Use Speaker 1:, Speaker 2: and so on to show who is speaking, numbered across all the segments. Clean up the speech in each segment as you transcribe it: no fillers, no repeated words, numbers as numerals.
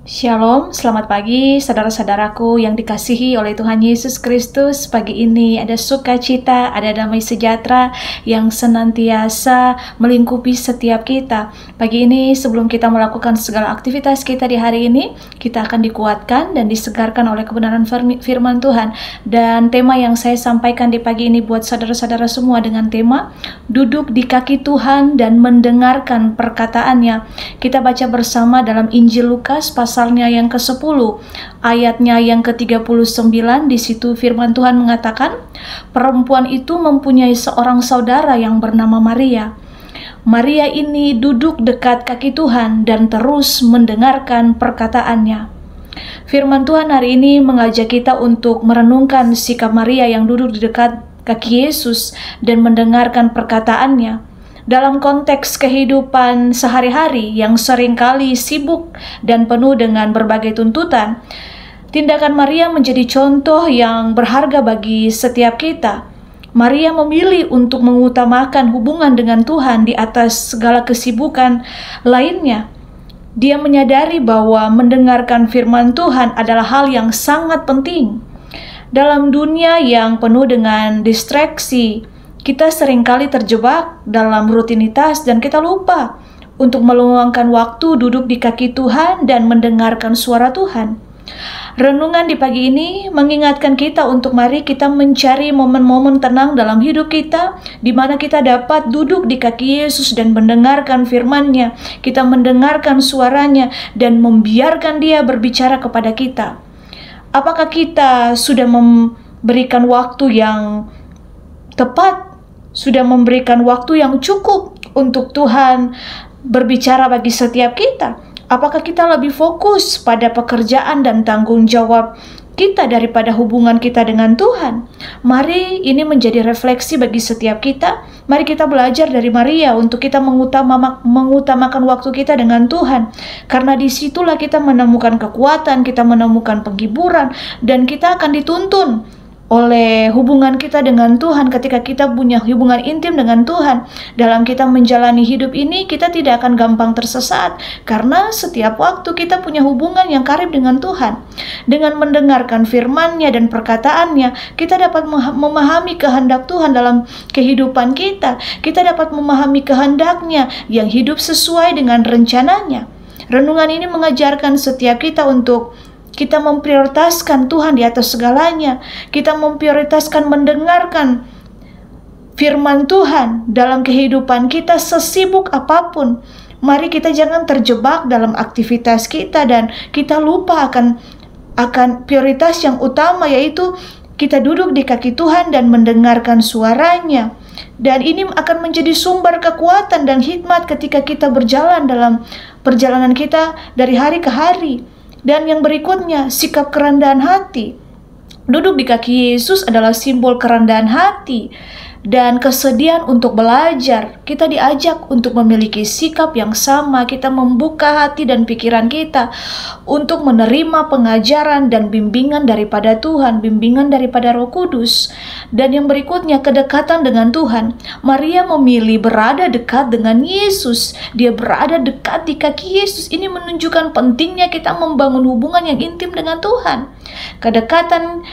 Speaker 1: Shalom, selamat pagi saudara-saudaraku yang dikasihi oleh Tuhan Yesus Kristus. Pagi ini ada sukacita, ada damai sejahtera yang senantiasa melingkupi setiap kita. Pagi ini sebelum kita melakukan segala aktivitas kita di hari ini, kita akan dikuatkan dan disegarkan oleh kebenaran firman Tuhan. Dan tema yang saya sampaikan di pagi ini buat saudara-saudara semua dengan tema duduk di kaki Tuhan dan mendengarkan perkataannya. Kita baca bersama dalam Injil Lukas pasalnya yang ke-10, ayatnya yang ke-39. Di situ firman Tuhan mengatakan, perempuan itu mempunyai seorang saudara yang bernama Maria. Maria ini duduk dekat kaki Tuhan dan terus mendengarkan perkataannya. Firman Tuhan hari ini mengajak kita untuk merenungkan sikap Maria yang duduk di dekat kaki Yesus dan mendengarkan perkataannya. Dalam konteks kehidupan sehari-hari yang seringkali sibuk dan penuh dengan berbagai tuntutan, tindakan Maria menjadi contoh yang berharga bagi setiap kita. Maria memilih untuk mengutamakan hubungan dengan Tuhan di atas segala kesibukan lainnya. Dia menyadari bahwa mendengarkan firman Tuhan adalah hal yang sangat penting. Dalam dunia yang penuh dengan distraksi, kita seringkali terjebak dalam rutinitas dan kita lupa untuk meluangkan waktu duduk di kaki Tuhan dan mendengarkan suara Tuhan. Renungan di pagi ini mengingatkan kita untuk mari kita mencari momen-momen tenang dalam hidup kita, di mana kita dapat duduk di kaki Yesus dan mendengarkan firman-Nya. Kita mendengarkan suaranya dan membiarkan Dia berbicara kepada kita. Apakah kita sudah memberikan waktu yang tepat? Sudah memberikan waktu yang cukup untuk Tuhan berbicara bagi setiap kita? Apakah kita lebih fokus pada pekerjaan dan tanggung jawab kita daripada hubungan kita dengan Tuhan? Mari ini menjadi refleksi bagi setiap kita. Mari kita belajar dari Maria untuk kita mengutamakan waktu kita dengan Tuhan. Karena disitulah kita menemukan kekuatan, kita menemukan penghiburan, dan kita akan dituntun oleh hubungan kita dengan Tuhan. Ketika kita punya hubungan intim dengan Tuhan, dalam kita menjalani hidup ini, kita tidak akan gampang tersesat, karena setiap waktu kita punya hubungan yang karib dengan Tuhan. Dengan mendengarkan firman-Nya dan perkataannya, kita dapat memahami kehendak Tuhan dalam kehidupan kita. Kita dapat memahami kehendak-Nya yang hidup sesuai dengan rencananya. Renungan ini mengajarkan setiap kita untuk kita memprioritaskan Tuhan di atas segalanya. Kita memprioritaskan mendengarkan firman Tuhan dalam kehidupan kita sesibuk apapun. Mari kita jangan terjebak dalam aktivitas kita dan kita lupa akan prioritas yang utama, yaitu kita duduk di kaki Tuhan dan mendengarkan suaranya. Dan ini akan menjadi sumber kekuatan dan hikmat ketika kita berjalan dalam perjalanan kita dari hari ke hari. Dan yang berikutnya, sikap kerendahan hati. Duduk di kaki Yesus adalah simbol kerendahan hati dan kesediaan untuk belajar. Kita diajak untuk memiliki sikap yang sama. Kita membuka hati dan pikiran kita untuk menerima pengajaran dan bimbingan daripada Tuhan, bimbingan daripada Roh Kudus. Dan yang berikutnya, kedekatan dengan Tuhan. Maria memilih berada dekat dengan Yesus. Dia berada dekat di kaki Yesus. Ini menunjukkan pentingnya kita membangun hubungan yang intim dengan Tuhan. Kedekatan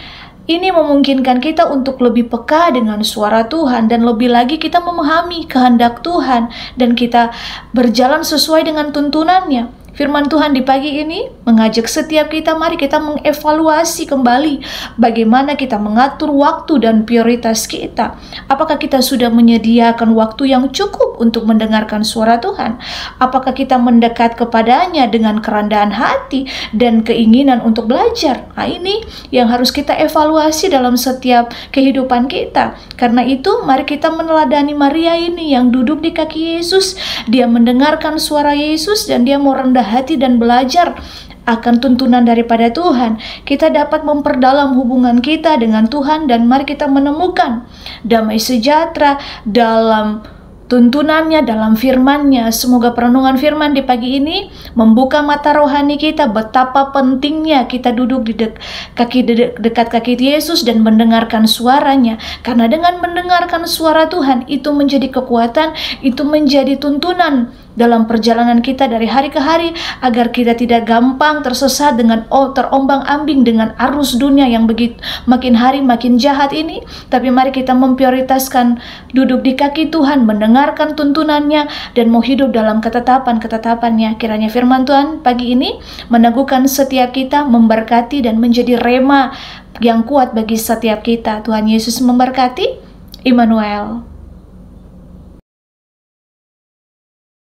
Speaker 1: ini memungkinkan kita untuk lebih peka dengan suara Tuhan dan lebih lagi kita memahami kehendak Tuhan dan kita berjalan sesuai dengan tuntunannya. Firman Tuhan di pagi ini mengajak setiap kita, mari kita mengevaluasi kembali bagaimana kita mengatur waktu dan prioritas kita. Apakah kita sudah menyediakan waktu yang cukup untuk mendengarkan suara Tuhan? Apakah kita mendekat kepadanya dengan kerendahan hati dan keinginan untuk belajar? Nah, ini yang harus kita evaluasi dalam setiap kehidupan kita. Karena itu, mari kita meneladani Maria ini yang duduk di kaki Yesus. Dia mendengarkan suara Yesus dan dia mau rendah hati dan belajar akan tuntunan daripada Tuhan. Kita dapat memperdalam hubungan kita dengan Tuhan dan mari kita menemukan damai sejahtera dalam tuntunannya, dalam firman-Nya. Semoga perenungan firman di pagi ini membuka mata rohani kita betapa pentingnya kita duduk di dekat kaki Yesus dan mendengarkan suaranya. Karena dengan mendengarkan suara Tuhan itu menjadi kekuatan, itu menjadi tuntunan dalam perjalanan kita dari hari ke hari, agar kita tidak gampang tersesat dengan terombang-ambing dengan arus dunia yang begitu makin hari makin jahat ini. Tapi mari kita memprioritaskan duduk di kaki Tuhan, mendengarkan tuntunannya, dan mau hidup dalam ketetapan-ketetapannya. Kiranya firman Tuhan pagi ini meneguhkan setiap kita, memberkati dan menjadi rema yang kuat bagi setiap kita. Tuhan Yesus memberkati. Immanuel.